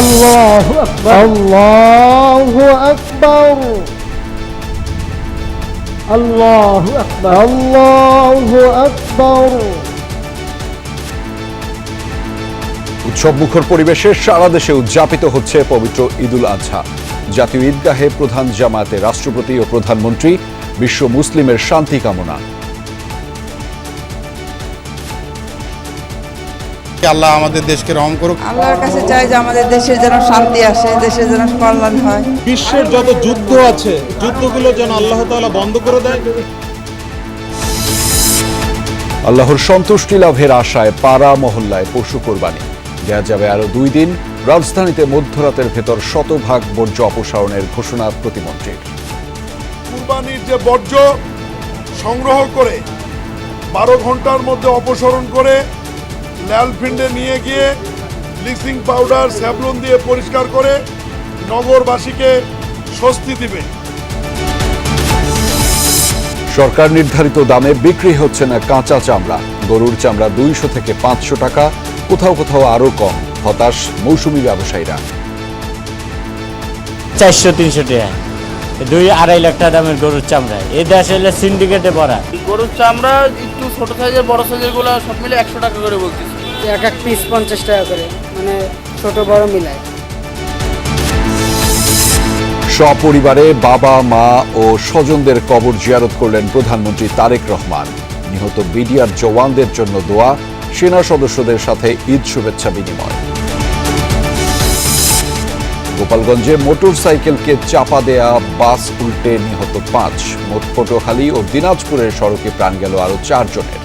আল্লাহু আকবার, আল্লাহু আকবার, আল্লাহু আকবার, আল্লাহু আকবার। উৎসবমুখর পরিবেশে সারা দেশে উদযাপিত হচ্ছে পবিত্র ঈদুল আজহা। জাতীয় ঈদগাহে প্রধান জামায়াতে রাষ্ট্রপতি ও প্রধানমন্ত্রী বিশ্ব মুসলিমের শান্তি কামনা। আল্লাহ আমাদের দেশকে রহম করুক। আল্লাহর কাছে চাই যে আমাদের দেশের যেন শান্তি আসে, দেশের যেন কল্যাণ হয়। বিশ্বের যত যুদ্ধ আছে, যুদ্ধগুলো যেন আল্লাহ তাআলা বন্ধ করে দেয়। আল্লাহর সন্তুষ্টি লাভের আশায় পাড়া মহল্লায় পশু কোরবানি দেয়া যাবে আরো 2 দিন। রাজধানীতে মধ্যরাতের ভেতর শতভাগ বর্জ্য অপসারণের ঘোষণা প্রতিমন্ত্রীর। কুরবানির যে বর্জ্য সংগ্রহ করে 12 ঘন্টার মধ্যে অপসারণ করে ল্যালফিন্ডে নিয়ে গিয়ে ব্লিচিং পাউডার স্যাভলন দিয়ে পরিষ্কার করে নগরবাসীকে স্বস্তি দিবে। সরকার নির্ধারিত দামে বিক্রি হচ্ছে না কাঁচা চামড়া। গরুর চামড়া 200 থেকে 500 টাকা, কোথাও কোথাও আরো কম। হতাশ মৌসুমী ব্যবসায়ীরা। 400-300 টাকা, 2-2.5 লাখ টাকা দামের গরুর চামড়া। এই দেশে হলে সিন্ডিকেটে ভরা। গরুর চামড়া একটু ছোট সাইজের, বড় সাইজের গুলো সব মিলে 100 টাকা করে বলতেছে। এক এক পিস 50 টাকা করে, মানে ছোট বড় মিলায়। সপরিবারে বাবা মা ও স্বজনদের কবর জিয়ারত করলেন প্রধানমন্ত্রী তারেক রহমান। নিহত বিডিআর জওয়ানদের জন্য দোয়া, সেনা সদস্যদের সাথে ঈদ শুভেচ্ছা বিনিময়। গোপালগঞ্জে মোটরসাইকেলকে চাপা দেয়া বাস উল্টে নিহত 5। মোট পটুয়াখালী ও দিনাজপুরের সড়কে প্রাণ গেল আরো 4 জনের।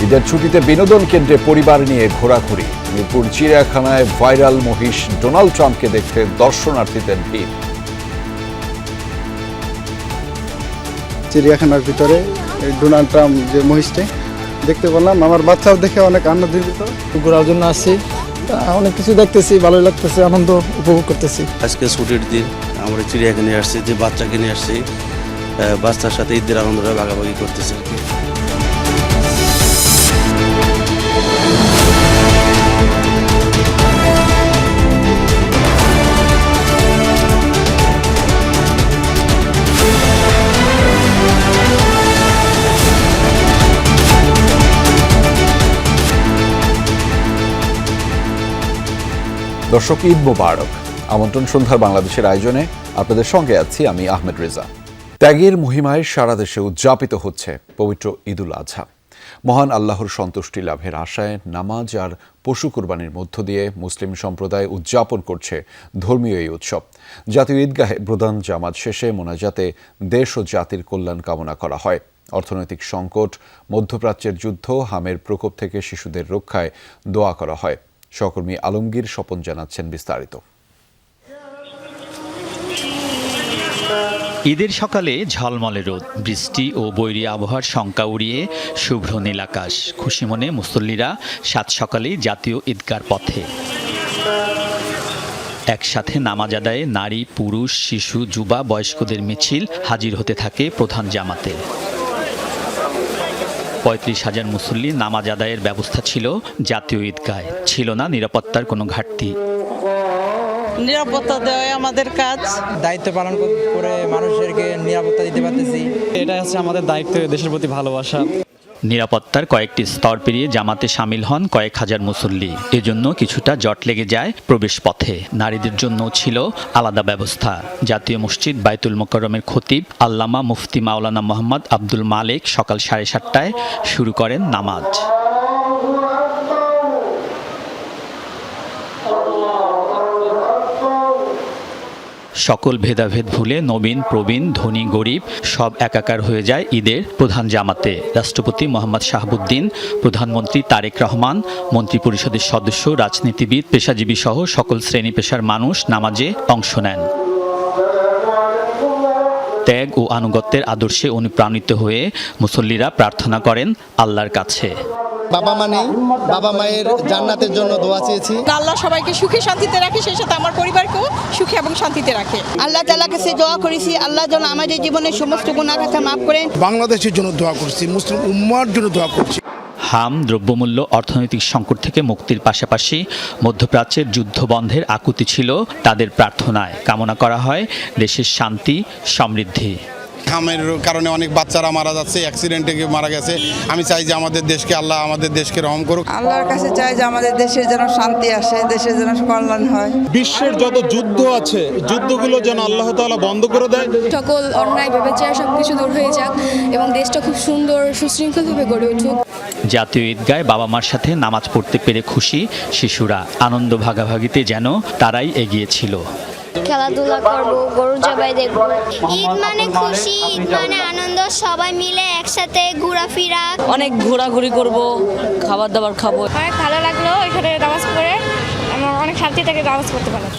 ঈদের ছুটিতে বিনোদন কেন্দ্রে পরিবার নিয়ে ঘোরাঘুরি। মিরপুর চিড়িয়াখানায় ভাইরাল মহিষ ডোনাল্ড ট্রাম্পকে দেখতে দর্শনার্থীদের ভিড়। চিড়িয়াখানার ভিতরে ডোনাল্ড ট্রাম্প যে মহিষটা দেখতে পেলাম, আমার বাচ্চাও দেখে অনেক আনন্দিত। ঘোরার জন্য আসছি, অনেক কিছু দেখতেছি, ভালোই লাগতেছে, আনন্দ উপভোগ করতেছি। আজকে ছুটির দিন, আমরা চিড়িয়াখানায় আসছি, যে বাচ্চাকে নিয়ে আসছি, বাচ্চার সাথে ঈদের আনন্দটা ভাগাভাগি করতেছি আর কি। দর্শক, ঈদ মোবারক। আমন্ত্রণ সন্ধ্যার বাংলাদেশের আয়োজনে আপনাদের সঙ্গে আছি আমি আহমেদ রেজা। ত্যাগের মহিমায় সারা দেশে উদযাপিত হচ্ছে পবিত্র ঈদুল আজহা। মহান আল্লাহর সন্তুষ্টি লাভের আশায় নামাজ আর পশু কুরবানির মধ্য দিয়ে মুসলিম সম্প্রদায় উদযাপন করছে ধর্মীয় এই উৎসব। জাতীয় ঈদগাহে প্রধান জামাত শেষে মোনাজাতে দেশ ও জাতির কল্যাণ কামনা করা হয়। অর্থনৈতিক সংকট, মধ্যপ্রাচ্যের যুদ্ধ, হামের প্রকোপ থেকে শিশুদের রক্ষায় দোয়া করা হয়। সহকর্মী আলমগীর স্বপন জানাচ্ছেন বিস্তারিত। ঈদের সকালে ঝলমলে রোদ, বৃষ্টি ও বৈরী আবহাওয়ার শঙ্কা উড়িয়ে শুভ্র নীল আকাশ। খুশি মনে মুসল্লিরা সাত সকালেই জাতীয় ঈদগার পথে। একসাথে নামাজ আদায়ে নারী, পুরুষ, শিশু, যুবা, বয়স্কদের মিছিল হাজির হতে থাকে প্রধান জামাতে। 35,000 মুসল্লি নামাজ আদায়ের ব্যবস্থা ছিল জাতীয় ঈদগায়। ছিল না নিরাপত্তার কোনো ঘাটতি। নিরাপত্তা দেওয়াই আমাদের কাজ। দায়িত্ব পালন করে মানুষেরকে নিরাপত্তা দিতে পারতেছি, এটা হচ্ছে আমাদের দায়িত্ব, দেশের প্রতি ভালোবাসা। নিরাপত্তার কয়েকটি স্তর পেরিয়ে জামাতে সামিল হন কয়েক হাজার মুসল্লি। এজন্য কিছুটা জট লেগে যায় প্রবেশ পথে। নারীদের জন্য ছিল আলাদা ব্যবস্থা। জাতীয় মসজিদ বায়তুল মোকাররমের খতিব আল্লামা মুফতি মাওলানা মোহাম্মদ আব্দুল মালেক সকাল 7:30টায় শুরু করেন নামাজ। সকল ভেদাভেদ ভুলে নবীন প্রবীণ ধনী গরিব সব একাকার হয়ে যায় ঈদের প্রধান জামাতে। রাষ্ট্রপতি মোহাম্মদ শাহাবুদ্দিন, প্রধানমন্ত্রী তারেক রহমান, মন্ত্রিপরিষদের সদস্য, রাজনীতিবিদ, পেশাজীবী সহ সকল শ্রেণী পেশার মানুষ নামাজে অংশ নেন। ত্যাগ ও আনুগত্যের আদর্শে অনুপ্রাণিত হয়ে মুসল্লিরা প্রার্থনা করেন আল্লাহর কাছে। বাবা মা নেই, বাবা মায়ের জান্নাতের জন্য দোয়া চেয়েছি। আল্লাহ সবাইকে সুখে শান্তিতে রাখে, সেই সাথে আমার পরিবারকেও সুখে এবং শান্তিতে রাখে। আল্লাহ তাআলার কাছে দোয়া করেছি, আল্লাহ যেন আমাদের জীবনের সমস্ত গুনাহ খাতা মাফ করেন। বাংলাদেশের জন্য দোয়া করছি, মুসলিম উম্মার জন্য দোয়া করছি। হাম, দ্রব্যমূল্য, অর্থনৈতিক সংকট থেকে মুক্তির পাশাপাশি মধ্যপ্রাচ্যের যুদ্ধ বন্ধের আকুতি ছিল তাদের প্রার্থনায়। কামনা করা হয় দেশের শান্তি, সমৃদ্ধি। হামের কারণে অনেক বাচ্চারা মারা যাচ্ছে, অ্যাক্সিডেন্টে মারা গেছে। আমি চাই যে আমাদের দেশকে আল্লাহ আমাদের দেশকে রহম করুক। আল্লাহর কাছে চাই যে আমাদের দেশের যেন শান্তি আসে, দেশের যেন কল্যাণ হয়। বিশ্বের যত যুদ্ধ আছে যুদ্ধগুলো যেন আল্লাহ তাআলা বন্ধ করে দেয়। সকল অন্যায় ব্যবচার সবকিছু দূর হয়ে যাক এবং দেশটা খুব সুন্দর সুশৃঙ্খলভাবে গড়ে উঠুক। জাতীয় ঈদগায় বাবা মার সাথে নামাজ পড়তে পেরে খুশি শিশুরা। আনন্দ ভাগাভাগিতে যেন তারাই এগিয়ে ছিল। খেলাধুলা করবো, গরু জবাই দেখবো। ঈদ মানে খুশি, ঈদ মানে আনন্দ, সবাই মিলে একসাথে ঘোরাফেরা। অনেক ঘোরাঘুরি করব, খাবার দাবার খাবো। অনেক ভালো লাগলো এখানে নামাজ পড়ে, আমার অনেক শান্তি থেকে নামাজ পড়তে পারলাম।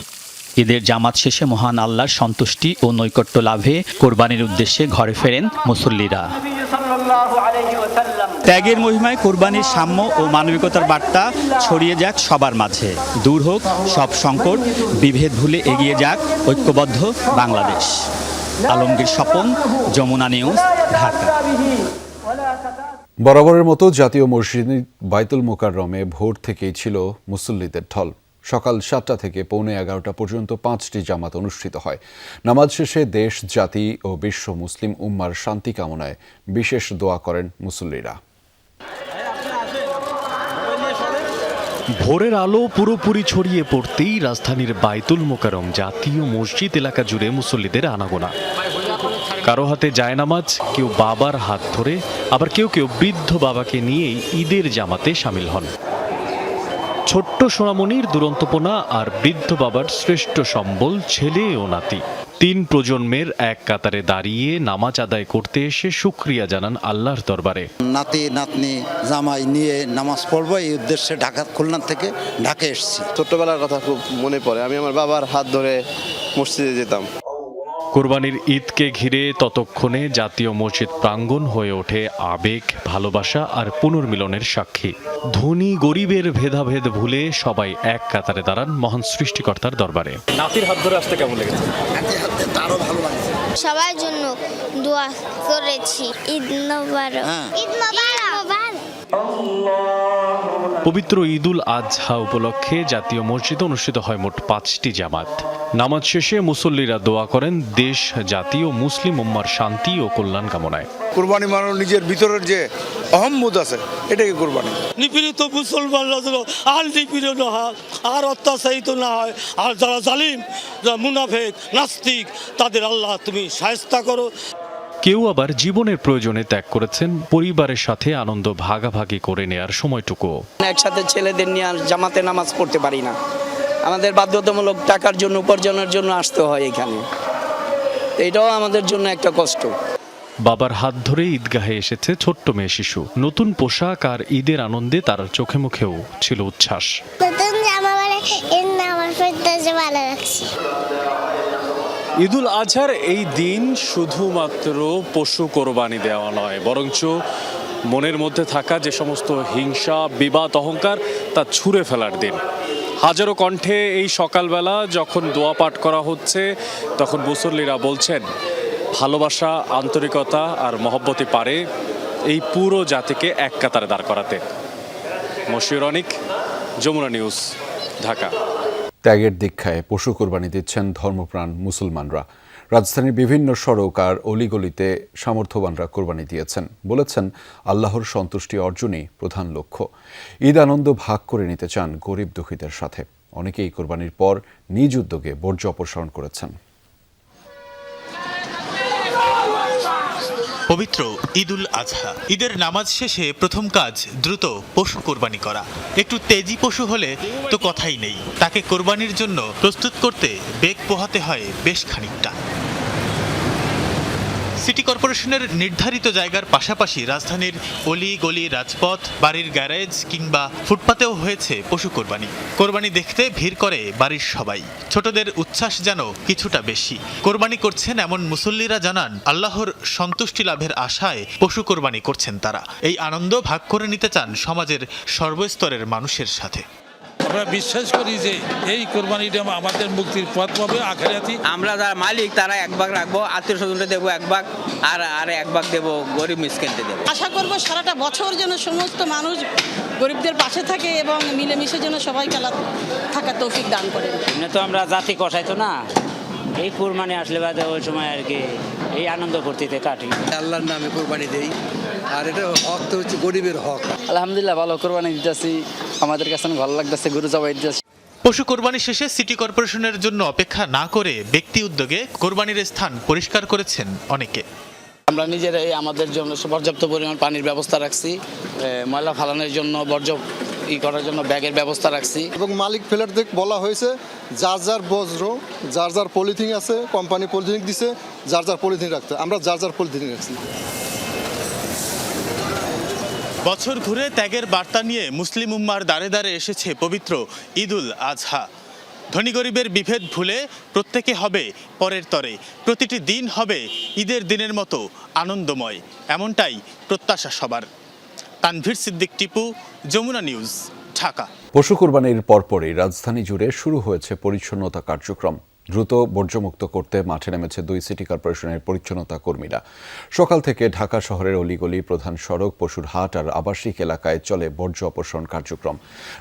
ঈদের জামাত শেষে মহান আল্লাহর সন্তুষ্টি ও নৈকট্য লাভে কোরবানির উদ্দেশ্যে ঘরে ফেরেন মুসল্লিরা। ত্যাগের মহিমায় কোরবানির সাম্য ও মানবিকতার বার্তা ছড়িয়ে যাক সবার মাঝে। দূর হোক সব সংকট, বিভেদ ভুলে এগিয়ে যাক ঐক্যবদ্ধ বাংলাদেশ। আলমগীর স্বপন, যমুনা নিউজ, ঢাকা। বরাবরের মতো জাতীয় মসজিদ বাইতুল মোকাররমে ভোর থেকেই ছিল মুসল্লিদের ঢল। সকাল 7টা থেকে পৌনে 11টা পর্যন্ত 5টি জামাত অনুষ্ঠিত হয়। নামাজ শেষে দেশ, জাতি ও বিশ্ব মুসলিম উম্মার শান্তি কামনায় বিশেষ দোয়া করেন মুসল্লিরা। ভোরের আলো পুরোপুরি ছড়িয়ে পড়তেই রাজধানীর বাইতুল মোকাররম জাতীয় মসজিদ এলাকা জুড়ে মুসল্লিদের আনাগোনা। কারো হাতে জায়নামাজ, কেউ বাবার হাত ধরে, আবার কেউ কেউ বৃদ্ধ বাবাকে নিয়েই ঈদের জামাতে শামিল হন। ছোট্ট সোনামণির দুরন্তপনা আর বৃদ্ধ বাবার শ্রেষ্ঠ সম্বল ছেলে ও নাতি। 3 প্রজন্মের এক কাতারে দাঁড়িয়ে নামাজ আদায় করতে এসে শুকরিয়া জানান আল্লাহর দরবারে। নাতি নাতনি জামাই নিয়ে নামাজ পড়বো এই উদ্দেশ্যে খুলনা থেকে ঢাকা এসেছি। ছোট্টবেলার কথা খুব মনে পড়ে। আমি আমার বাবার হাত ধরে মসজিদে যেতাম। কোরবানির ঈদকে ঘিরে ততক্ষণে জাতীয় মসজিদ প্রাঙ্গণ হয়ে ওঠে আবেগ, ভালোবাসা আর পুনর্মিলনের সাক্ষী। ধনী গরিবের ভেদাভেদ ভুলে সবাই এক কাতারে দাঁড়ান মহান সৃষ্টিকর্তার দরবারে। নাতির হাত ধরে আসতে কেমন লেগেছে? সবার জন্য দোয়া করেছি। ঈদ মোবারক। ঈদ মোবারক। পবিত্র ঈদুল আজহা উপলক্ষে জাতীয় মসজিদে অনুষ্ঠিত হয় মোট 5টি জামাত। নামাজ শেষে মুসল্লিরা দোয়া করেন দেশ, জাতি ও মুসলিম উম্মার শান্তি ও কল্যাণ কামনায়। কুরবানি মানে নিজের ভিতরের যে অহম্মদ আছে এটাকে কুরবানি। নিপীড়িত মুসলমানরা যেন আর নিপীড়িত না হয়, আর অত্যাচারিত না হয়, আর যারা জালিম, যারা মুনাফেক, নাস্তিক, তাদের আল্লাহ তুমি শায়েস্তা করো। কেউ আবার জীবনের প্রয়োজনে ত্যাগ করেছেন পরিবারের সাথে আনন্দ ভাগাভাগি করে নেয়ার সময়টুকু। একসাথে ছেলেদের নিয়ে আর জামাতে নামাজ পড়তে পারি না, আমাদের বাধ্যতামূলক টাকার জন্য, উপার্জনের জন্য আসতে হয় এখানে। এটাও আমাদের জন্য একটা কষ্ট। বাবার হাত ধরে ঈদগাহে এসেছে ছোট্ট মেয়ে শিশু। নতুন পোশাক আর ঈদের আনন্দে তার চোখে মুখেও ছিল উচ্ছ্বাস। ঈদুল আজহার এই দিন শুধুমাত্র পশু কোরবানি দেওয়া নয়, বরঞ্চ মনের মধ্যে থাকা যে সমস্ত হিংসা, বিবাদ, অহংকার তা ছুঁড়ে ফেলার দিন। হাজারো কণ্ঠে এই সকালবেলা যখন দোয়া পাঠ করা হচ্ছে, তখন মুসল্লিরা বলছেন ভালোবাসা, আন্তরিকতা আর মহব্বতে পারে এই পুরো জাতিকে এক কাতারে দাঁড় করাতে। মশিউর অনিক, যমুনা নিউজ, ঢাকা। ত্যাগের দীক্ষায় পশু কোরবানি দিচ্ছেন ধর্মপ্রাণ মুসলমানরা। রাজধানীর বিভিন্ন সড়ক আর অলিগলিতে সামর্থ্যবানরা কোরবানি দিয়েছেন। বলেছেন আল্লাহর সন্তুষ্টি অর্জনই প্রধান লক্ষ্য। ঈদ আনন্দ ভাগ করে নিতে চান গরিব দুঃখীদের সাথে। অনেকেই কোরবানির পর নিজ উদ্যোগে বর্জ্য অপসারণ করেছেন। পবিত্র ঈদুল আজহা। ঈদের নামাজ শেষে প্রথম কাজ দ্রুত পশু কোরবানি করা। একটু তেজি পশু হলে তো কথাই নেই, তাকে কোরবানির জন্য প্রস্তুত করতে বেগ পোহাতে হয় বেশ খানিকটা। সিটি কর্পোরেশনের নির্ধারিত জায়গার পাশাপাশি রাজধানীর অলি গলি, রাজপথ, বাড়ির গ্যারেজ কিংবা ফুটপাতেও হয়েছে পশু কোরবানি। কোরবানি দেখতে ভিড় করে বাড়ির সবাই। ছোটদের উচ্ছ্বাস যেন কিছুটা বেশি। কোরবানি করছেন এমন মুসল্লিরা জানান আল্লাহর সন্তুষ্টি লাভের আশায় পশু কোরবানি করছেন তারা। এই আনন্দ ভাগ করে নিতে চান সমাজের সর্বস্তরের মানুষের সাথে। আমরা বিশ্বাস করি যে এই কোরবানিটা আমাদের মুক্তির পথ পাবে আখিরাতি। আমরা যারা মালিক তারা এক ভাগ রাখবো, আত্মীয় স্বজনকে দেবো এক ভাগ, আর এক ভাগ দেবো গরিব মিসকিনকে দেবো। আশা করব সারাটা বছর যেন সমস্ত মানুষ গরিবদের পাশে থাকে এবং মিলেমিশে যেন সবাই থাকার তৌফিক দান করেন। তো আমরা জাতি কষাইতো না, এই কোরবানি আসলে বাদে ওই সময় আর কি এই আনন্দ ফুর্তিতে কাটি। আল্লাহর নামে কোরবানি দেই, আর এটা হক তো হচ্ছে গরিবের হক। আলহামদুলিল্লাহ ভালো কোরবানি দিতেছি, আমাদের কাছে ভালো লাগতেছে, গরু জবাই দিতেছি। পশু কোরবানি শেষে সিটি কর্পোরেশনের জন্য অপেক্ষা না করে ব্যক্তি উদ্যোগে কোরবানির স্থান পরিষ্কার করেছেন অনেকে। আমরা নিজেরাই আমাদের জন্য পর্যাপ্ত পরিমাণ পানির ব্যবস্থা রাখছি, ময়লা ফালানোর জন্য বর্জ্য করার জন্য ব্যাগের ব্যবস্থা রাখছি। এবং মালিক ফেলারদের বলা হয়েছে যার যার বজ্র, যার যার পলিথিন আছে, কোম্পানি পলিথিন দিছে, যার যার পলিথিন রাখতে, আমরা যার যার পলিথিন রাখছি। বছর ঘুরে ত্যাগের বার্তা নিয়ে মুসলিম উম্মার দাঁড়ে দাঁড়ে এসেছে পবিত্র ঈদুল আজহা। ধনী গরিবের বিভেদ ভুলে প্রত্যেকে হবে পরের তরে, প্রতিটি দিন হবে ঈদের দিনের মতো আনন্দময়, এমনটাই প্রত্যাশা সবার। তানভীর সিদ্দিক টিপু, যমুনা নিউজ, ঢাকা। পশু কোরবানির পরপরই রাজধানী জুড়ে শুরু হয়েছে পরিচ্ছন্নতা কার্যক্রম। দ্রুত বর্জ্যমুক্ত করতে মাঠে নেমেছে 2 সিটি কর্পোরেশনের পরিচ্ছন্নতা কর্মীরা। সকাল থেকে ঢাকা শহরের অলিগলি, প্রধান সড়ক, পশুর হাট আর আবাসিক এলাকায় চলে বর্জ্য অপসারণ কার্যক্রম।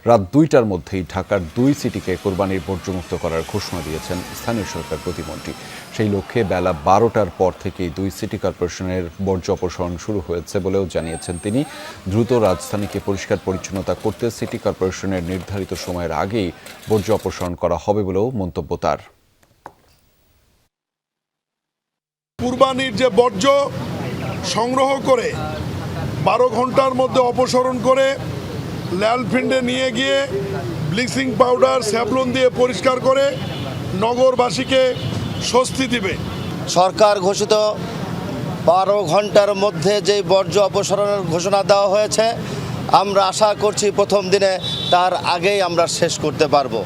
রাত 2টার মধ্যেই ঢাকার 2 সিটিকে কোরবানির বর্জ্যমুক্ত করার ঘোষণা দিয়েছেন স্থানীয় সরকার প্রতিমন্ত্রী। সেই লক্ষ্যে বেলা 12টার পর থেকেই 2 সিটি কর্পোরেশনের বর্জ্য অপসারণ শুরু হয়েছে বলেও জানিয়েছেন তিনি। দ্রুত রাজধানীকে পরিষ্কার পরিচ্ছন্নতা করতে সিটি কর্পোরেশনের নির্ধারিত সময়ের আগেই বর্জ্য অপসারণ করা হবে বলেও মন্তব্য তার। কুরবানির যে বর্জ্য সংগ্রহ করে 12 ঘন্টার মধ্যে অপসারণ করে ল্যান্ডফিল্ডে নিয়ে গিয়ে ব্লিচিং পাউডার, স্যাভলন দিয়ে পরিষ্কার করে নগরবাসীকে স্বস্তি দিবে। সরকার ঘোষিত 12 ঘন্টার মধ্যে যে বর্জ্য অপসারণের ঘোষণা দেওয়া হয়েছে, আমরা আশা করছি প্রথম দিনে তার আগেই আমরা শেষ করতে পারবো।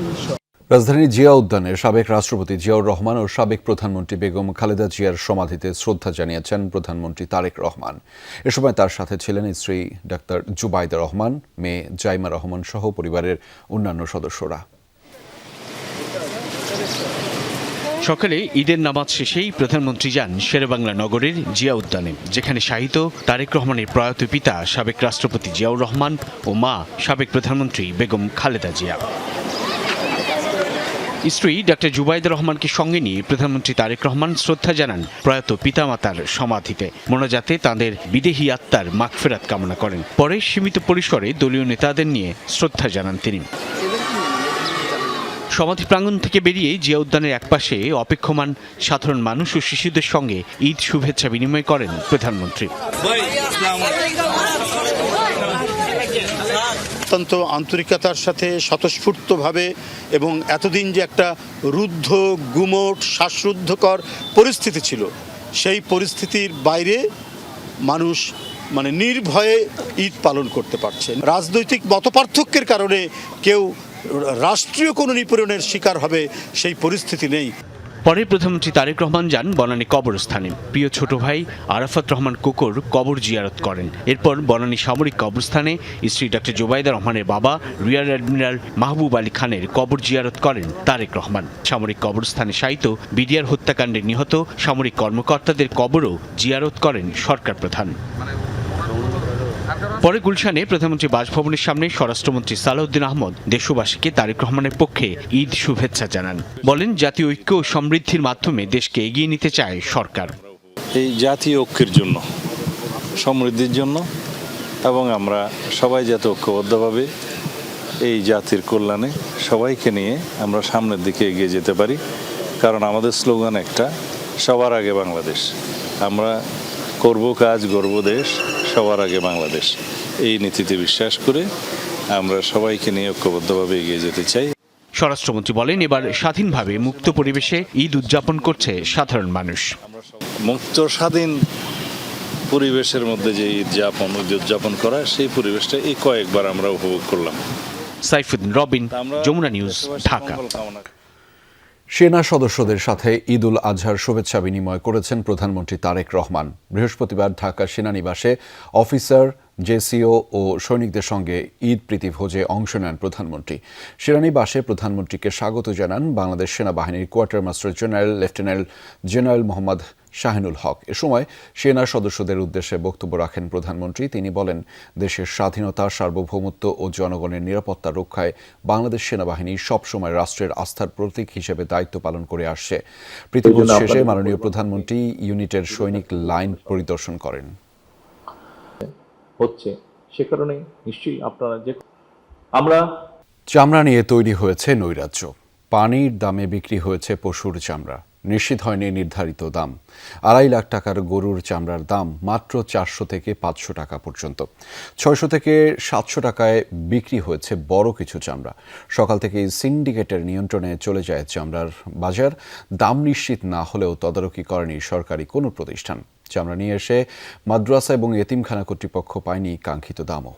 রাজধানীর জিয়া উদ্যানে সাবেক রাষ্ট্রপতি জিয়াউর রহমান ও সাবেক প্রধানমন্ত্রী বেগম খালেদা জিয়ার সমাধিতে শ্রদ্ধা জানিয়েছেন প্রধানমন্ত্রী তারেক রহমান। এ সময় তার সাথে ছিলেন স্ত্রী ডাক্তার জুবাইদা রহমান, মেয়ে জাইমা রহমান সহ পরিবারের অন্যান্য সদস্যরা। সকালে ঈদের নামাজ শেষেই প্রধানমন্ত্রী যান শেরেবাংলা নগরের জিয়া উদ্যানে, যেখানে শাহিত তারেক রহমানের প্রয়াত পিতা সাবেক রাষ্ট্রপতি জিয়াউর রহমান ও মা সাবেক প্রধানমন্ত্রী বেগম খালেদা জিয়া। স্ত্রী ডাক্তার জুবাইদা রহমানকে সঙ্গে নিয়ে প্রধানমন্ত্রী তারেক রহমান শ্রদ্ধা জানান প্রয়াত পিতামাতার সমাধিতে। মোনাজাতে তাঁদের বিদেহী আত্মার মাগফিরাত কামনা করেন। পরে সীমিত পরিসরে দলীয় নেতাদের নিয়ে শ্রদ্ধা জানান তিনি। সমাধি প্রাঙ্গণ থেকে বেরিয়ে জিয়া উদ্যানের একপাশে অপেক্ষমান সাধারণ মানুষ ও শিশুদের সঙ্গে ঈদ শুভেচ্ছা বিনিময় করেন প্রধানমন্ত্রী। অত্যন্ত আন্তরিকতার সাথে স্বতঃস্ফূর্তভাবে এবং এতদিন যে একটা রুদ্ধ, গুমোট, শ্বাসরুদ্ধকর পরিস্থিতি ছিল, সেই পরিস্থিতির বাইরে মানুষ নির্ভয়ে ঈদ পালন করতে পারছে। রাজনৈতিক মতপার্থক্যের কারণে কেউ রাষ্ট্রীয় কোনো নিপীড়নের শিকার হবে সেই পরিস্থিতি নেই। পরে প্রধানমন্ত্রী তারেক রহমান যান বনানী কবরস্থানে। প্রিয় ছোট ভাই আরাফাত রহমান কোকর কবর জিয়ারত করেন। এরপর বনানী সামরিক কবরস্থানে স্ত্রী ডাক্তার জুবাইদা রহমানের বাবা রিয়ার অ্যাডমিরাল মাহবুব আলী খানের কবর জিয়ারত করেন তারেক রহমান। সামরিক কবরস্থানে শায়িত বিডিআর হত্যাকাণ্ডে নিহত সামরিক কর্মকর্তাদের কবরও জিয়ারত করেন সরকার প্রধান। পরে গুলশানে প্রধানমন্ত্রী বাসভবনের সামনে স্বরাষ্ট্রমন্ত্রী সালাউদ্দিন আহমদ দেশবাসীকে তারেক রহমানের পক্ষে ঈদ শুভেচ্ছা জানান। বলেন, জাতীয় ঐক্য ও সমৃদ্ধির মাধ্যমে দেশকে এগিয়ে নিতে চায় সরকার। এই জাতীয় ঐক্যের জন্য, সমৃদ্ধির জন্য এবং আমরা সবাই যাতে ঐক্যবদ্ধভাবে এই জাতির কল্যাণে সবাইকে নিয়ে আমরা সামনের দিকে এগিয়ে যেতে পারি। কারণ আমাদের স্লোগান একটা, সবার আগে বাংলাদেশ। আমরা করব কাজ, গর্ব দেশ, সবার আগে বাংলাদেশ। এই নীতিতে বিশ্বাস করে আমরা সবাইকে নিয়ে ঐক্যবদ্ধভাবে এগিয়ে যেতে চাই। স্বরাষ্ট্রমন্ত্রী বলেন, এবার স্বাধীনভাবে মুক্ত পরিবেশে ঈদ উদযাপন করছে সাধারণ মানুষ। মুক্ত স্বাধীন পরিবেশের মধ্যে যে ঈদ উদযাপন করা, সেই পরিবেশটা এই কয়েকবার আমরা উপভোগ করলাম। সাইফুদ্দিন রবিন, যমুনা নিউজ, ঢাকা। সেনা সদস্যদের সাথে ঈদ উল আজহার শুভেচ্ছা বিনিময় করেছেন প্রধানমন্ত্রী তারেক রহমান। বৃহস্পতিবার ঢাকা সেনানিবাসে অফিসার, জেসিও ও সৈনিকদের সঙ্গে ঈদ প্রীতিভোজে অংশ নেন প্রধানমন্ত্রী। সেনানিবাসে প্রধানমন্ত্রীকে স্বাগত জানান বাংলাদেশ সেনাবাহিনীর quartermaster general lieutenant general Mohammad Shahinul Haque. এ সময় সেনা সদস্যদের উদ্দেশ্যে বক্তব্য রাখেন প্রধানমন্ত্রী। তিনি বলেন, দেশের স্বাধীনতা, সার্বভৌমত্ব ও জনগণের নিরাপত্তা রক্ষায় বাংলাদেশ সেনাবাহিনী সবসময় রাষ্ট্রের আস্থার প্রতীক হিসেবে দায়িত্ব পালন করে আসছে। প্রীতিভোজ শেষে মাননীয় প্রধানমন্ত্রী ইউনিটের সৈনিক লাইন পরিদর্শন করেন। হচ্ছে সে কারণে নিশ্চয়ই আপনারা যে আমরা চামড়া নিয়ে তৈরি হয়েছে নৈরাজ্য। পানির দামে বিক্রি হয়েছে পশুর চামড়া, নিশ্চিত হয়নি নির্ধারিত দাম। 2.5 লাখ টাকার গরুর চামড়ার দাম মাত্র 400 থেকে 500 টাকা পর্যন্ত। 600 থেকে 700 টাকায় বিক্রি হয়েছে বড় কিছু চামড়া। সকাল থেকেই সিন্ডিকেটের নিয়ন্ত্রণে চলে যায় চামড়ার বাজার। দাম নিশ্চিত না হলেও তদারকি করেনি সরকারি কোনো প্রতিষ্ঠান। চামড়া নিয়ে এসে মাদ্রাসা এবং এতিমখানা কর্তৃপক্ষ পায়নি কাঙ্ক্ষিত দামও।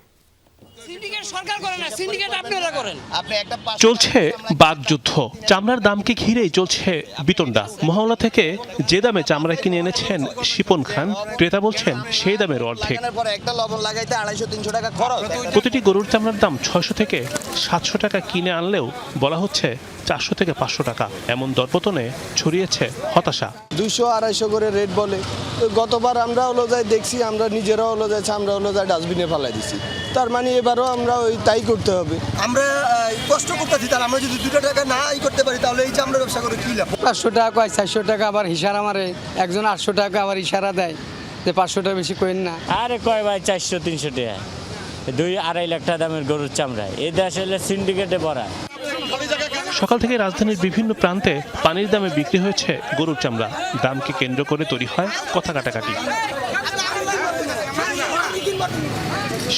চলছে বাগযুদ্ধ। চামড়ার দামকে ঘিরেই চলছে বিতণ্ডা। মহল্লা থেকে যে দামে চামড়া কিনে এনেছেন শিপন খান, ক্রেতা বলছেন সেই দামের অর্ধেক। প্রতিটি গরুর চামড়ার দাম 600 থেকে 700 টাকা কিনে আনলেও বলা হচ্ছে 400 থেকে 500 টাকা। এমন দরপতনে ছড়িয়েছে হতাশা। 200-250 করে রেট বলে। গতবার আমরা হলো যাই দেখছি, আমরা নিজেরাও হলো যাচ্ছি, আমরা হলো যাই ডাস্টবিনে ফেলাই দিছি। তার মানে এবারও আমরা ওই তাই করতে হবে। আমরা কষ্ট করতেছি, তাহলে আমরা যদি 2 টাকা না করতে পারি তাহলে এই চামড়া ব্যবসা করে কি লাভ? 500 টাকা কয়, 400 টাকা আবার হিসারা মারে। একজন 800 টাকা আবার ইশারা দেয় যে 500 টাকা বেশি করেন না। আরে কয় ভাই 400-300 টাকা, 2-2.5 লাখ টাকা দামের গরুর চামড়া। এই দেশ হলে সিন্ডিকেটে ভরা। সকাল থেকে রাজধানীর বিভিন্ন প্রান্তে পানির দামে বিক্রি হয়েছে গরুর চামড়া। দামকে কেন্দ্র করে তৈরি হয় কথা কাটাকাটি।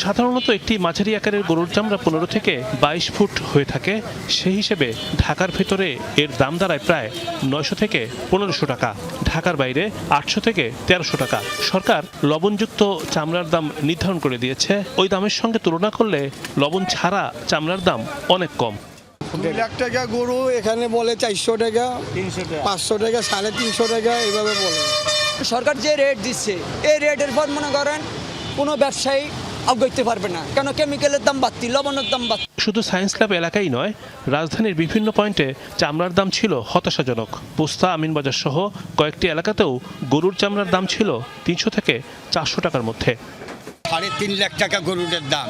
সাধারণত একটি মাঝারি আকারের গরুর চামড়া 15 থেকে 22 ফুট হয়ে থাকে। সেই হিসেবে ঢাকার ভেতরে এর দাম দাঁড়ায় প্রায় 900 থেকে 1500 টাকা, ঢাকার বাইরে 800 থেকে 1300 টাকা। সরকার লবণযুক্ত চামড়ার দাম নির্ধারণ করে দিয়েছে। ওই দামের সঙ্গে তুলনা করলে লবণ ছাড়া চামড়ার দাম অনেক কম। 2 লাখ টাকা গরু এখানে বলে 400 টাকা, 500 টাকা, 350 টাকা এভাবে বলে। সরকার যে রেট দিচ্ছে এই রেটের পর মনে করেন কোনো ব্যবসায়ী অগ্রগতি পারবে না, কেন কেমিক্যালের দাম বাড়তি, লবণের দাম বাড়তি। শুধু সায়েন্স ল্যাব এলাকাই নয়, রাজধানীর বিভিন্ন পয়েন্টে চামড়ার দাম ছিল হতাশাজনক। পোস্তা, আমিনবাজার সহ কয়েকটি এলাকাতেও গরুর চামড়ার দাম ছিল 300 থেকে 400 টাকার মধ্যে। 3.5 লাখ টাকা গরুরের দাম,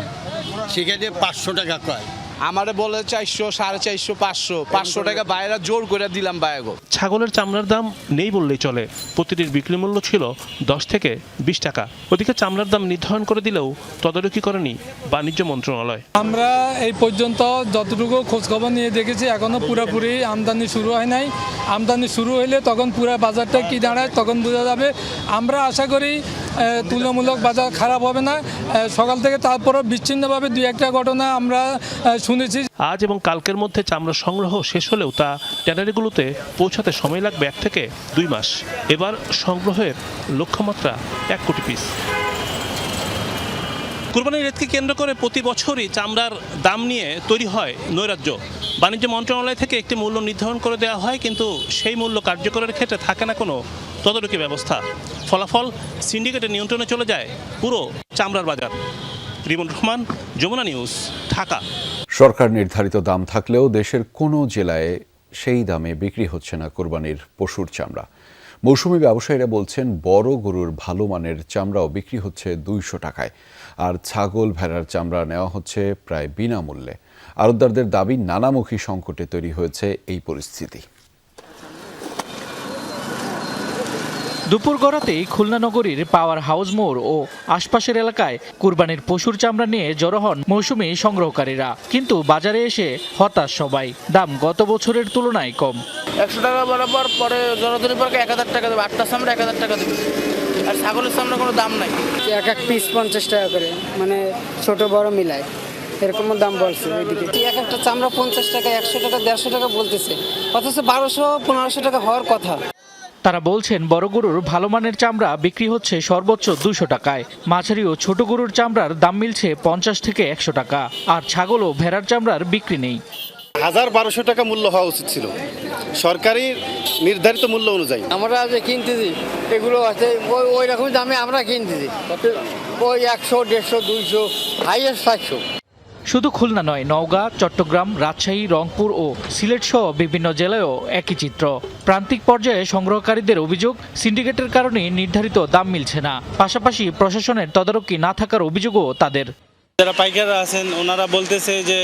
সেখানে 500 টাকা কয়। আমারে বলে 400, 450, 500 টাকা বাইরে জোর করে দিলাম বায়াগো। ছাগলের চামড়ার দাম নেই বললেই চলে। প্রতিটির বিক্রি মূল্য ছিল 10 থেকে 20 টাকা। ওদিকে চামড়ার দাম নির্ধারণ করে দিলেও তদারকি করেনি বাণিজ্য মন্ত্রণালয়। আমরা এই পর্যন্ত যতটুকু খোঁজখবর নিয়ে দেখেছি এখনো পুরোপুরি আমদানি শুরু হয় নাই। আমদানি শুরু হইলে তখন পুরো বাজারটা কি দাঁড়ায় তখন বোঝা যাবে। আমরা আশা করি তুলনামূলক বাজার খারাপ হবে না। সকাল থেকে তারপরও বিচ্ছিন্নভাবে 2-1টা ঘটনা আমরা শুনেছি। আজ এবং কালকের মধ্যে চামড়া সংগ্রহ শেষ হলেও তা ট্যানারিগুলোতে পৌঁছাতে সময় লাগবে 1 থেকে 2 মাস। এবার সংগ্রহের লক্ষ্যমাত্রা 1 কোটি পিস। কুরবানির ঈদকে কেন্দ্র করে প্রতি বছরই চামড়ার দাম নিয়ে তৈরি হয় নৈরাজ্য। বাণিজ্য মন্ত্রণালয় থেকে একটি মূল্য নির্ধারণ করে দেওয়া হয়, কিন্তু সেই মূল্য কার্যকরের ক্ষেত্রে থাকে না কোনো তদারকি ব্যবস্থা। ফলাফল সিন্ডিকেটের নিয়ন্ত্রণে চলে যায় পুরো চামড়ার বাজার। রিমন রহমান, যমুনা নিউজ, ঢাকা। সরকার নির্ধারিত দাম থাকলেও দেশের কোনো জেলায় সেই দামে বিক্রি হচ্ছে না কোরবানির পশুর চামড়া। মৌসুমি ব্যবসায়ীরা বলছেন, বড় গরুর ভালো মানের চামড়াও বিক্রি হচ্ছে 200 টাকায়, আর ছাগল, ভেড়ার চামড়া নেওয়া হচ্ছে প্রায় বিনামূল্যে। আড়তদারদের দাবি, নানামুখী সংকটে তৈরি হয়েছে এই পরিস্থিতি। দুপুর গড়াতেই খুলনা নগরীর পাওয়ার হাউস মোড় ও আশপাশের এলাকায় কুরবানির পশুর চামড়া নিয়ে জড়ো হন মৌসুমি সংগ্রহকারীরা। কিন্তু বাজারে এসে হতাশ সবাই। দাম গত বছরের তুলনায় কম। 100 টাকা বরাবর, পরে জনগণের পর 1000 টাকা দেবে। 8টা চামড়া 1000 টাকা দেবে। আর ছাগলের চামড়া কোনো দাম নাই। এক পিস 50 টাকা করে, মানে ছোট বড় মিলায় এরকম দাম বলছে। ওইদিকে এক একটা চামড়া 50 টাকা, 100 টাকা, 150 টাকা বলতেছে, অথচ 1200-1500 টাকা হওয়ার কথা। তারা বলছেন, বড় গরুর ভালো মানের চামড়া বিক্রি হচ্ছে সর্বোচ্চ 200 টাকায়। মাঝারি ও ছোট গরুর চামড়ার দাম মিলছে 50 থেকে 100 টাকা। আর ছাগল ও ভেড়ার চামড়ার বিক্রি নেই। 1200 টাকা মূল্য হওয়া উচিত ছিল সরকারি নির্ধারিত মূল্য অনুযায়ী। আমরা যে কিনতেছি এগুলো আছে ওই রকম দামে আমরা কিনতেছি, ওই 100, 150, 200, হাইয়েস্ট 700। শুধু খুলনা নয়, নওগাঁ, চট্টগ্রাম, রাজশাহী, রংপুর ও সিলেট সহ বিভিন্ন জেলায়ও একই চিত্র। প্রান্তিক পর্যায়ে সংগ্রহকারীদের অভিযোগ, সিন্ডিকেটের কারণে নির্ধারিত দাম মিলছে না, পাশাপাশি প্রশাসনের তদারকি না থাকার অভিযোগও তাদের। যারা পাইকাররা আছেন ওনারা বলতেছে যে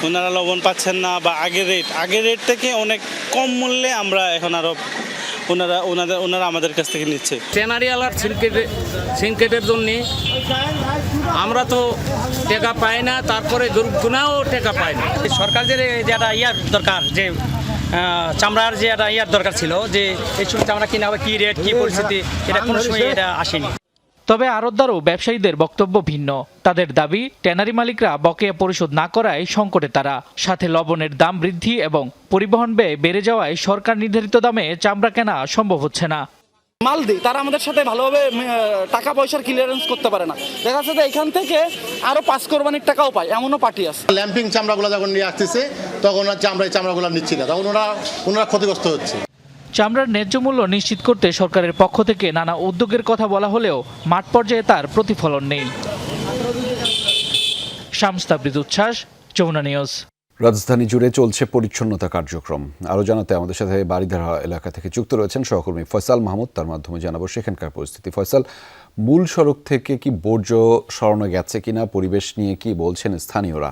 ওনারা লবণ পাচ্ছেন না, বা আগের রেট থেকে অনেক কম মূল্যে আমরা এখন আরও ওনারা আমাদের কাছ থেকে নিচ্ছে। ট্যানারি আলার সিনকেটের জন্য আমরা তো টাকা পাই না, তারপরে দুর্গুণাও টাকা পাই না। সরকারের যেটা ইয়ার দরকার, যে চামড়ার যে একটা ইয়ার দরকার ছিল, যে এই সময় চামড়া কিনা হবে, কি রেট, কি পরিস্থিতি, এটা কোনো সময় এটা আসেনি। তবে আড়তদার ও ব্যবসায়ীদের বক্তব্য ভিন্ন। তাদের দাবি, ট্যানারি মালিকরা বকেয়া পরিশোধ না করায় সংকটে তারা। সাথে লবণের দাম বৃদ্ধি এবং পরিবহন ব্যয় বেড়ে যাওয়ায় সরকার নির্ধারিত দামে চামড়া কেনা সম্ভব হচ্ছে না। মাল দিই, তারা আমাদের সাথে ভালোভাবে টাকা পয়সার ক্লিয়ারেন্স করতে পারে না। দেখা যাচ্ছে যে এখান থেকে আরো 5 কোরবানির টাকাও পায়, এমনও পার্টি আছে। ল্যাম্পিং চামড়াগুলো যখন নিয়ে আসতেছে তখন চামড়াগুলো নিচ্ছি না, তখন ওনারা ক্ষতিগ্রস্ত হচ্ছে। চামড়ার ন্যায্য মূল্য নিশ্চিত করতে সরকারের পক্ষ থেকে নানা উদ্যোগের কথা বলা হলেও মাঠ পর্যায়ে তার প্রতিফলন নেই। শামস তাবরিজ উচ্ছ্বাস, যমুনা নিউজ। রাজধানী জুড়ে চলছে পরিচ্ছন্নতা কার্যক্রম। আরও জানাতে আমাদের সাথে বারিধারা এলাকা থেকে যুক্ত রয়েছেন সহকর্মী ফয়সাল মাহমুদ। তার মাধ্যমে জানাবো সেখানকার পরিস্থিতি। ফয়সাল, মূল সড়ক থেকে কি বর্জ্য সরানো গেছে কিনা, পরিবেশ নিয়ে কি বলছেন স্থানীয়রা?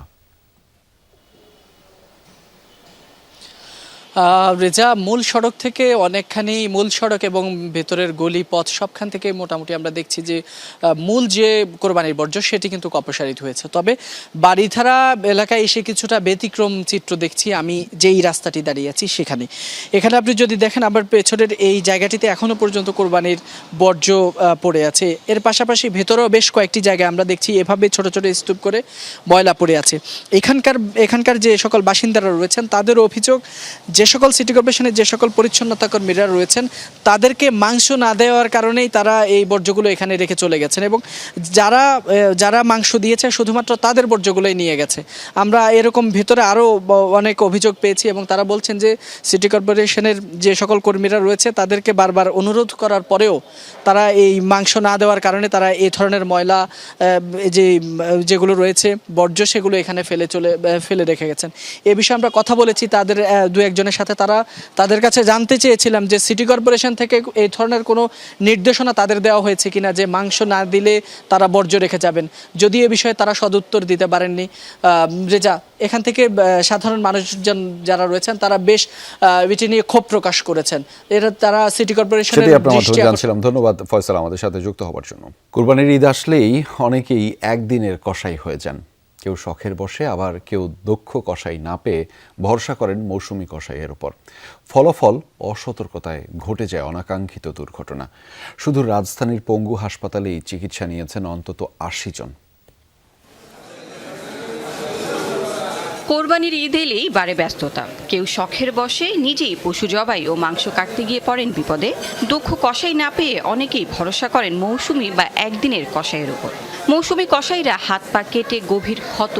রেজা, মূল সড়ক থেকে অনেকখানি, মূল সড়ক এবং ভেতরের গলি পথ সবখান থেকে মোটামুটি আমরা দেখছি যে মূল যে কোরবানির বর্জ্য সেটি কিন্তু অপসারিত হয়েছে। তবে বারিধারা এলাকায় এসে কিছুটা ব্যতিক্রম চিত্র দেখছি আমি, যেই রাস্তাটি দাঁড়িয়ে আছি সেখানে। এখানে আপনি যদি দেখেন আবার পেছনের এই জায়গাটিতে এখনও পর্যন্ত কোরবানির বর্জ্য পড়ে আছে। এর পাশাপাশি ভেতরেও বেশ কয়েকটি জায়গায় আমরা দেখছি এভাবে ছোট ছোট স্তূপ করে ময়লা পড়ে আছে। এখানকার যে সকল বাসিন্দারা রয়েছেন তাদের অভিযোগ, যে সকল সিটি কর্পোরেশনের যে সকল পরিচ্ছন্নতা কর্মীরা রয়েছেন তাদেরকে মাংস না দেওয়ার কারণেই তারা এই বর্জ্যগুলো এখানে রেখে চলে গেছেন, এবং যারা মাংস দিয়েছে শুধুমাত্র তাদের বর্জ্যগুলোই নিয়ে গেছে। আমরা এরকম ভেতরে আরও অনেক অভিযোগ পেয়েছি, এবং তারা বলছেন যে সিটি কর্পোরেশনের যে সকল কর্মীরা রয়েছে তাদেরকে বারবার অনুরোধ করার পরেও তারা এই মাংস না দেওয়ার কারণে তারা এই ধরনের ময়লা যেগুলো রয়েছে বর্জ্য সেগুলো এখানে ফেলে রেখে গেছেন। এ বিষয়ে আমরা কথা বলেছি তাদের দু একজনের সাথে। তাদের কাছে জানতে চেয়েছিলাম যে সিটি কর্পোরেশন থেকে এই ধরনের কোনো নির্দেশনা তাদের দেওয়া হয়েছে কিনা যে মাংস না দিলে তারা বর্জ্য রেখে যাবেন। যদি এ বিষয়ে তারা সদুত্তর দিতে পারেননি। রেজা, এখান থেকে সাধারণ মানুষজন যারা রয়েছেন তারা বেশ এটি নিয়ে ক্ষোভ প্রকাশ করেছেন। তারা সিটি কর্পোরেশনের দৃষ্টি আকর্ষণ। ধন্যবাদ ফয়সাল আমাদের সাথে যুক্ত হওয়ার জন্য। কুরবানির ঈদ আসলেই অনেকেই একদিনের কসাই হয়ে যান। কেউ শখের বসে, আবার কেউ দক্ষ কসাই না পেয়ে ভরসা করেন মৌসুমি কসাইয়ের উপর। ফলাফল, অসতর্কতায় ঘটে যায় অনাকাঙ্ক্ষিত দুর্ঘটনা। শুধু রাজধানীর পঙ্গু হাসপাতালেই চিকিৎসা নিয়েছেন অন্তত 80 জন। কোরবানির ঈদ এলেই বাড়ে ব্যস্ততা। কেউ শখের বসে নিজেই পশু জবাই ও মাংস কাটতে গিয়ে পড়েন বিপদে। দক্ষ কসাই না পেয়ে অনেকেই ভরসা করেন মৌসুমি বা একদিনের কসাইয়ের উপর। মৌসুমি কসাইরা হাত পা কেটে গভীর ক্ষত,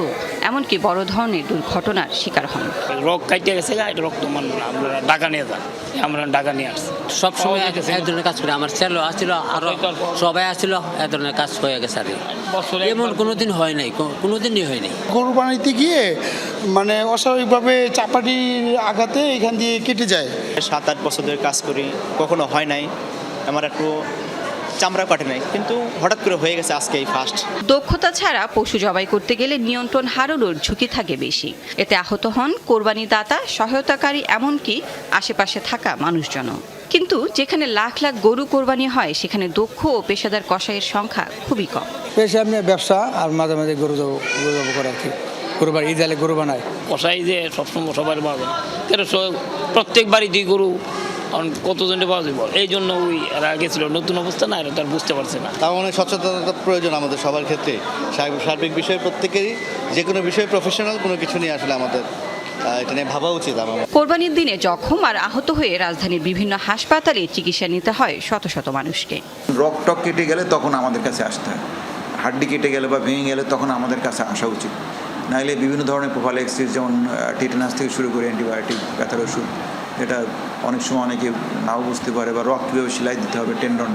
এমনকি বড় ধরনের দুর্ঘটনার শিকার হন। রোগ কাটতে গেছে, রক্ত মানব না, আমরা টাকা নিয়ে যান, আমরা টাকা নিয়ে আসছি। সবসময় এক ধরনের কাজ করে আমার ছেলে আসছিল, আরো সবাই আসছিল, এক ধরনের কাজ হয়ে গেছে। আর এমন কোনোদিন হয় নাই, কোনোদিনই হয় নাই। কোরবানিতে গিয়ে মানে অস্বাভাবিকভাবে চাপাটির আঘাতে এখান দিয়ে কেটে যায়। 7-8 বছরের কাজ করি, কখনো হয় নাই, আমার একটু চামড়া কাটে নাই, কিন্তু হঠাৎ করে হয়ে গেছে আজকে এই ফার্স্ট। দক্ষতা ছাড়া পশু জবাই করতে গেলে নিয়ন্ত্রণ হারানোর ঝুঁকি থাকে বেশি। এতে আহত হন কোরবানি দাতা, সহায়তাকারী, এমনকি আশেপাশে থাকা মানুষজন। কিন্তু যেখানে লাখ লাখ গরু কোরবানি হয় সেখানে দক্ষ ও পেশাদার কসাইয়ের সংখ্যা খুবই কম। পেশা এমনি ব্যবসা, আর মাঝে মাঝে গরু জব করে আর কি। কোরবানি ঈদ এলে গরু বানায় কসাই যে সবসময় সবার পাবে না, প্রত্যেক বাড়িতেই গরু কতজনে পাওয়া যাবে, এই জন্য এরা গেছিল। নতুন অবস্থা না, এটা তার বুঝতে পারছে না। তাও অনেক সচেতনতার প্রয়োজন আমাদের সবার ক্ষেত্রে। সার্বিক বিষয়ে প্রত্যেকেরই যে কোনো বিষয়ে প্রফেশনাল কোনো কিছু নিয়ে আসলে আমাদের এটা নিয়ে ভাবা উচিত। কোরবানির দিনে জখম আর আহত হয়ে রাজধানীর বিভিন্ন হাসপাতালে চিকিৎসা নিতে হয় শত শত মানুষকে। রক্ত কেটে গেলে তখন আমাদের কাছে আসতে হয়, হাড্ডি কেটে গেলে বা ভেঙে গেলে তখন আমাদের কাছে আসা উচিত। নাইলে বিভিন্ন ধরনের প্রোফাইল্যাক্সিস যেমন টিটেনাস থেকে শুরু করে অ্যান্টিবায়োটিক, ব্যথার ওষুধ, যেটা অনেক সময় অনেকে নাও বুঝতে পারে, বা রক কীভাবে সেলাই দিতে হবে, টেন্ডন,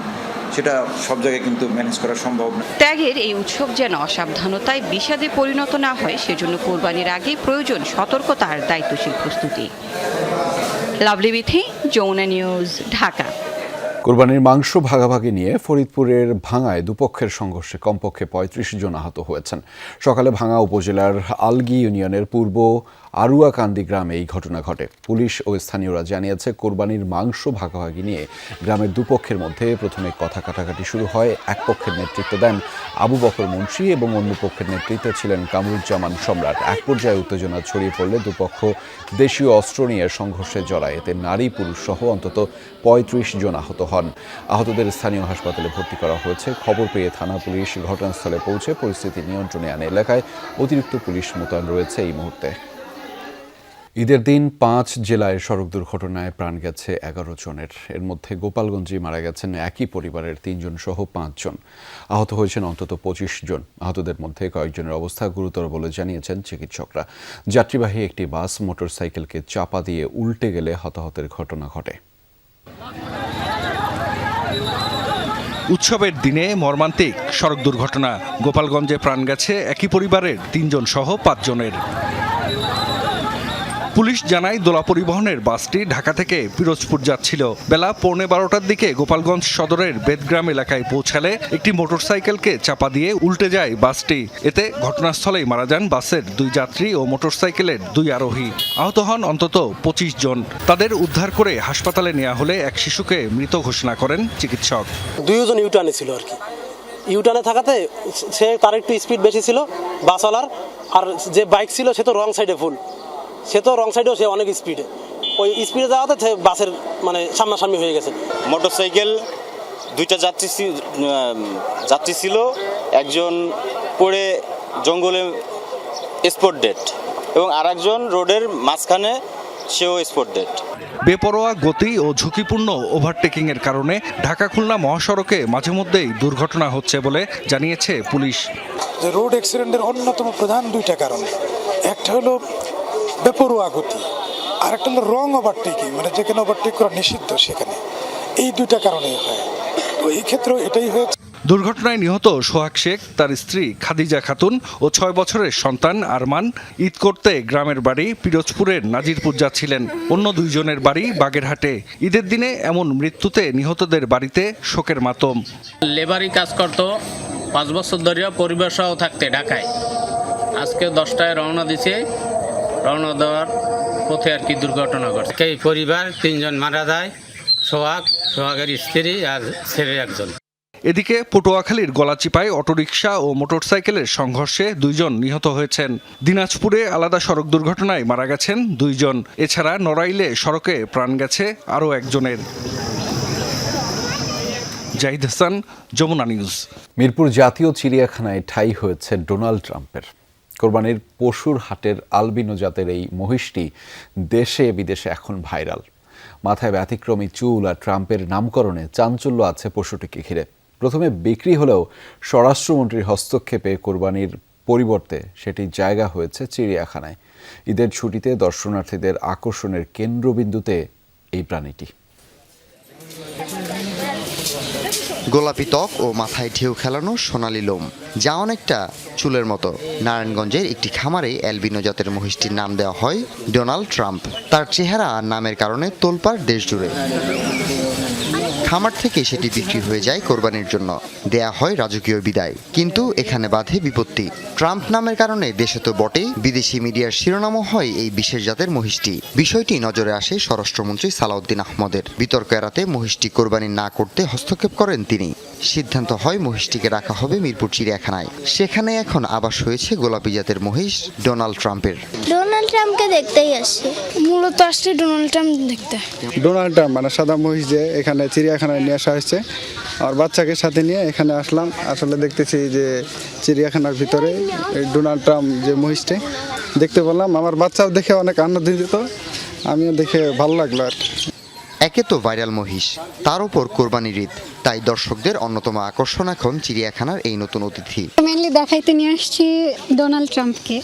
সেটা সব জায়গায় কিন্তু ম্যানেজ করা সম্ভব না। ত্যাগের এই উৎসব যেন অসাবধানতায় বিষাদে পরিণত না হয়, সেজন্য কোরবানির আগে প্রয়োজন সতর্কতার দায়িত্বশীল প্রস্তুতি। লাভলি বিথি, যমুনা নিউজ, ঢাকা। কোরবানির মাংস ভাগাভাগি নিয়ে ফরিদপুরের ভাঙায় দুপক্ষের সংঘর্ষে কমপক্ষে ৩৫ জন আহত হয়েছেন। সকালে ভাঙা উপজেলার আলগি ইউনিয়নের পূর্ব আরুয়াকান্দি গ্রামে এই ঘটনা ঘটে। পুলিশ ও স্থানীয়রা জানিয়েছে, কোরবানির মাংস ভাগাভাগি নিয়ে গ্রামের দুপক্ষের মধ্যে প্রথমে কথা কাটাকাটি শুরু হয়। এক পক্ষের নেতৃত্ব দেন আবু বকর মুন্সি এবং অন্য পক্ষের নেতৃত্বে ছিলেন কামরুজ্জামান সম্রাট। এক পর্যায়ে উত্তেজনা ছড়িয়ে পড়লে দুপক্ষ দেশীয় অস্ত্র নিয়ে সংঘর্ষে জড়ায়। এতে নারী পুরুষ সহ অন্তত ৩৫ জন আহত হন। আহতদের স্থানীয় হাসপাতালে ভর্তি করা হয়েছে। খবর পেয়ে থানা পুলিশ ঘটনাস্থলে পৌঁছে পরিস্থিতি নিয়ন্ত্রণে আনে। এলাকায় অতিরিক্ত পুলিশ মোতায়েন রয়েছে এই মুহূর্তে। ঈদের দিন ৫ জেলায় সড়ক দুর্ঘটনায় প্রাণ গেছে ১১ জনের। এর মধ্যে গোপালগঞ্জে মারা গেছেন একই পরিবারের ৩ জন সহ ৫ জন। আহত হয়েছেন অন্তত ২৫ জন। আহতদের মধ্যে কয়েকজনের অবস্থা গুরুতর বলে জানিয়েছেন চিকিৎসকরা। যাত্রীবাহী একটি বাস মোটরসাইকেলকে চাপা দিয়ে উল্টে গেলে হতাহতের ঘটনা ঘটে। উৎসবের দিনে মর্মান্তিক সড়ক দুর্ঘটনা। গোপালগঞ্জে প্রাণ গেছে একই পরিবারের ৩ জন সহ ৫ জনের। পুলিশ জানায়, দোলা পরিবহনের বাসটি ঢাকা থেকে পিরোজপুর যাচ্ছিল। বেলা ১১:৩০টার দিকে গোপালগঞ্জ সদরের বেদগ্রাম এলাকায় পৌঁছালে একটি মোটরসাইকেলকে চাপা দিয়ে উল্টে যায় বাসটি। এতে ঘটনাস্থলেই মারা যান বাসের ২ যাত্রী ও মোটরসাইকেলের ২ আরোহী। আহত হন অন্তত ২৫ জন। তাদের উদ্ধার করে হাসপাতালে নেওয়া হলে এক শিশুকে মৃত ঘোষণা করেন চিকিৎসক। ২ জন ইউটার্নে ছিল আর কি। ইউটার্নে থাকাতে সে তার একটু স্পিড বেশি ছিল বাসওয়ালার, আর যে বাইক ছিল সে তো রং সাইডে ফুল, সে তো রং সাইডেও সে অনেক স্পিডে, ওই স্পিডে যাওয়াতে বাসের মানে সামনাসামনি হয়ে গেছে। মোটরসাইকেল 2টা যাত্রী ছিল, একজন পড়ে জঙ্গলে স্পট ডেড এবং আরেকজন রোডের মাঝখানে সেও স্পট ডেড। বেপরোয়া গতি ও ঝুঁকিপূর্ণ ওভারটেকিং এর কারণে ঢাকা খুলনা মহাসড়কে মাঝে মধ্যেই দুর্ঘটনা হচ্ছে বলে জানিয়েছে পুলিশ। যে রোড অ্যাক্সিডেন্টের অন্যতম প্রধান 2টা কারণ, একটা হলো বেপরোয়া গতি, আর একটা হলো রং ওভারটেকিং, মানে যেখানে ওভারটেক করা নিষিদ্ধ সেখানে। এই 2টা কারণেই হয়। তো এই ক্ষেত্রে এটাই হয়েছে। দুর্ঘটনায় নিহত সোহাগ শেখ, তার স্ত্রী খাদিজা খাতুন ও 6 বছরের সন্তান আরমান ঈদ করতে গ্রামের বাড়ি পিরোজপুরের নাজিরপুর যাচ্ছিলেন। অন্য 2 জনের বাড়ি বাগেরহাটে। ঈদের দিনে এমন মৃত্যুতে নিহতদের বাড়িতে শোকের মাতম। লেবারি কাজ করতো 5 বছর ধরে, পরিবার সহ থাকতে ঢাকায়। আজকে 10টায় রওনা দিছে, রওনা দেওয়ার পথে আর কি দুর্ঘটনা ঘটে। এই পরিবার 3 জন মারা যায়, সোহাগের স্ত্রী আর ছেলে একজন। এদিকে পটুয়াখালীর গলাচিপায় অটোরিকশা ও মোটরসাইকেলের সংঘর্ষে 2 জন নিহত হয়েছেন। দিনাজপুরে আলাদা সড়ক দুর্ঘটনায় মারা গেছেন 2 জন। এছাড়া নড়াইলে সড়কে প্রাণ গেছে আরও একজনের। জাহিদ হাসান, যমুনা নিউজ। মিরপুর জাতীয় চিড়িয়াখানায় ঠাঁই হয়েছে ডোনাল্ড ট্রাম্পের। কোরবানির পশুর হাটের আলবিনো জাতের এই মহিষটি দেশে বিদেশে এখন ভাইরাল। মাথায় ব্যতিক্রমী চুল আর ট্রাম্পের নামকরণে চাঞ্চল্য আছে পশুটিকে ঘিরে। প্রথমে বিক্রি হলেও স্বরাষ্ট্রমন্ত্রীর হস্তক্ষেপে কোরবানির পরিবর্তে সেটি জায়গা হয়েছে চিড়িয়াখানায়। ঈদের ছুটিতে দর্শনার্থীদের আকর্ষণের কেন্দ্রবিন্দুতে এই প্রাণীটি। গোলাপি ত্বক ও মাথায় ঢেউ খেলানো সোনালি লোম, যা অনেকটা চুলের মতো। নারায়ণগঞ্জের একটি খামারে অ্যালবিনো জাতের মহিষটির নাম দেওয়া হয় ডোনাল্ড ট্রাম্প। তার চেহারা আর নামের কারণে তোলপাড় দেশ জুড়ে। খামার থেকে সেটি বিক্রি হয়ে যায় কোরবানির জন্য, দেয়া হয় রাজকীয় বিদায়। কিন্তু এখানে বাধে বিপত্তি। ট্রাম্প নামের কারণে দেশে তো বটেই, বিদেশি মিডিয়ার শিরোনামও হয় এই বিশেষ জাতের মহিষটি। বিষয়টি নজরে আসে স্বরাষ্ট্রমন্ত্রী সালাউদ্দিন আহমদের। বিতর্ক এড়াতে মহিষটি কোরবানি না করতে হস্তক্ষেপ করেন তিনি। সিদ্ধান্ত হয় মহিষটিকে রাখা হবে মিরপুর চিড়িয়াখানায়। সেখানে এখন আবাস হয়েছে গোলাপি জাতের মহিষ ডোনাল্ড ট্রাম্পের। ডোনাল্ড ট্রাম্পকে দেখতেই আসছে, মূলত আসছে ডোনাল্ড ট্রাম্প দেখতে। ডোনাল্ড ট্রাম্প মানে সাদা মহিষ যে এখানে চিড়িয়াখানায় নিয়ে আসা হয়েছে, আর বাচ্চাকে সাথে নিয়ে এখানে আসলাম। আসলে দেখতেছি যে চিড়িয়াখানার ভিতরে এই ডোনাল্ড ট্রাম্প যে মহিষটি দেখতে পেলাম। আমার বাচ্চাও দেখে অনেক আনন্দিত, আমিও দেখে ভালো লাগলো আর কি। একে তো ভাইরাল মহিষ, তার উপর কোরবানির ঈদ, তাই দর্শকদের অন্যতম আকর্ষণ এখন চিড়িয়াখানার এই নতুন অতিথি। মেনলি দেখাইতে নিয়ে আসছি ডোনাল্ড ট্রাম্পকে,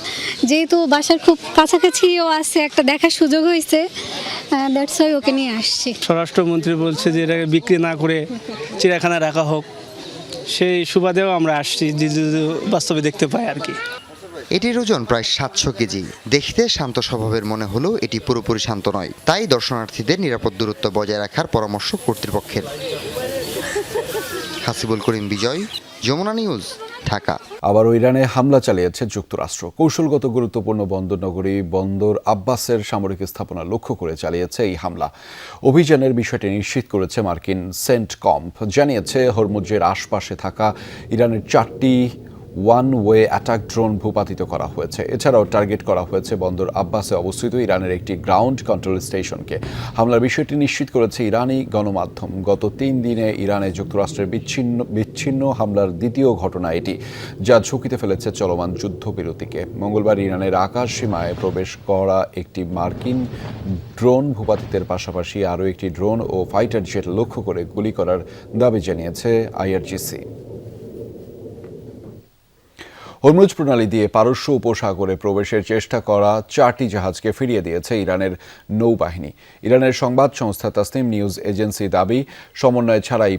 যেহেতু বাসার খুব কাছাকাছিও আছে, একটা দেখার সুযোগ হয়েছে, দ্যাটস ওয়াই ওকে নিয়ে আসছি। স্বরাষ্ট্রমন্ত্রী বলছে যে এটাকে বিক্রি না করে চিড়িয়াখানায় রাখা হোক, সেই সুবাদেও আমরা আসছি, যে বাস্তবে দেখতে পাই আর কি। এটির ওজন প্রায় 700 কেজি। দেখতে শান্ত স্বভাবের মনে হলেও এটি পুরোপুরি শান্ত নয়, তাই দর্শনার্থীদের নিরাপদ দূরত্ব বজায় রাখার পরামর্শ কর্তৃপক্ষের। হাসিবুল করিম বিজয়, যমুনা নিউজ, ঢাকা। আবারও ইরানে হামলা চালিয়েছে যুক্তরাষ্ট্র। কৌশলগত গুরুত্বপূর্ণ বন্দরনগরী বন্দর আব্বাসের সামরিক স্থাপনা লক্ষ্য করে চালিয়েছে এই হামলা। অভিযানের বিষয়টি নিশ্চিত করেছে মার্কিন সেন্টকম। জানিয়েছে হরমুজের আশপাশে থাকা ইরানের 4টি ওয়ান ওয়ে অ্যাটাক ড্রোন ভূপাতিত করা হয়েছে। এছাড়াও টার্গেট করা হয়েছে বন্দর আব্বাসে অবস্থিত ইরানের একটি গ্রাউন্ড কন্ট্রোল স্টেশনকে। হামলার বিষয়টি নিশ্চিত করেছে ইরানি গণমাধ্যম। গত 3 দিনে ইরানে যুক্তরাষ্ট্রের বিচ্ছিন্ন হামলার দ্বিতীয় ঘটনা এটি, যা ঝুঁকিতে ফেলেছে চলমান যুদ্ধবিরতিকে। মঙ্গলবার ইরানের আকাশ সীমায় প্রবেশ করা একটি মার্কিন ড্রোন ভূপাতিতের পাশাপাশি আরও একটি ড্রোন ও ফাইটার জেট লক্ষ্য করে গুলি করার দাবি জানিয়েছে আইআরজিসি। হরমুজ প্রণালী দিয়ে পারস্য উপসাগরে প্রবেশের চেষ্টা করা 4টি জাহাজকে ফিরিয়ে দিয়েছে ইরানের নৌবাহিনী। ইরানের সংবাদ সংস্থা তাসনিম নিউজ এজেন্সি দাবি, সমন্বয় ছাড়াই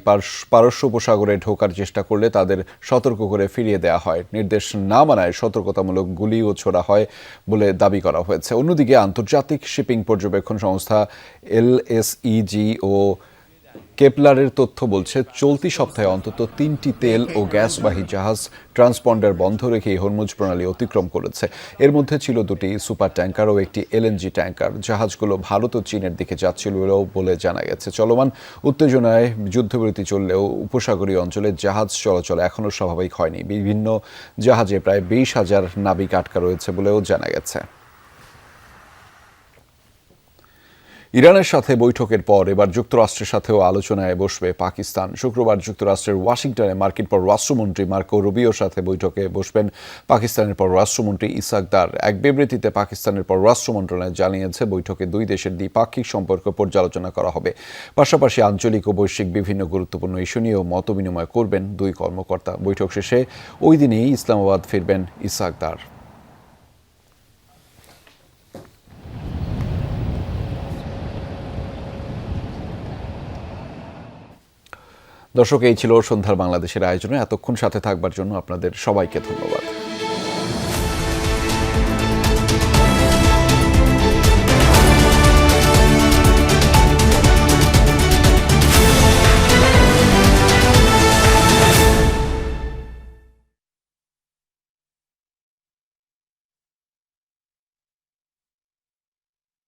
পারস্য উপসাগরে ঢোকার চেষ্টা করলে তাদের সতর্ক করে ফিরিয়ে দেওয়া হয়। নির্দেশ না মানায় সতর্কতামূলক গুলিও ছোড়া হয় বলে দাবি করা হয়েছে। অন্যদিকে আন্তর্জাতিক শিপিং পর্যবেক্ষণ সংস্থা এলএসইজি ও কেপলারের তথ্য বলছে, চলতি সপ্তাহে অন্তত 3টি তেল ও গ্যাসবাহী জাহাজ ট্রান্সপন্ডার বন্ধ রেখে হরমুজ প্রণালী অতিক্রম করেছে। এর মধ্যে ছিল 2টি সুপার ট্যাঙ্কার ও একটি এলএনজি ট্যাঙ্কার। জাহাজগুলো ভারত ও চীনের দিকে যাচ্ছিল বলে জানা গেছে। চলমান উত্তেজনায় যুদ্ধবিরতি চললেও উপসাগরীয় অঞ্চলে জাহাজ চলাচল এখনও স্বাভাবিক হয়নি। বিভিন্ন জাহাজে প্রায় 20,000 নাবিক আটকা রয়েছে বলেও জানা গেছে। ইরানের সাথে বৈঠকের পর এবার যুক্তরাষ্ট্রের সাথেও আলোচনায় বসবে পাকিস্তান। শুক্রবার যুক্তরাষ্ট্রের ওয়াশিংটনে মার্কিন পররাষ্ট্রমন্ত্রী মার্কো রুবিওর সাথে বৈঠকে বসবেন পাকিস্তানের পররাষ্ট্রমন্ত্রী ইসাক দার। এক বিবৃতিতে পাকিস্তানের পররাষ্ট্র মন্ত্রণালয় জানিয়েছে, বৈঠকে 2 দেশের দ্বিপাক্ষিক সম্পর্ক পর্যালোচনা করা হবে। পাশাপাশি আঞ্চলিক ও বৈশ্বিক বিভিন্ন গুরুত্বপূর্ণ ইস্যু নিয়েও মতবিনিময় করবেন 2 কর্মকর্তা। বৈঠক শেষে ওই দিনেই ইসলামাবাদ ফিরবেন ইসাক দার। দর্শক, এই ছিল সন্ধ্যার বাংলাদেশের আয়োজনে। এতক্ষণ সাথে থাকবার জন্য আপনাদের সবাইকে ধন্যবাদ।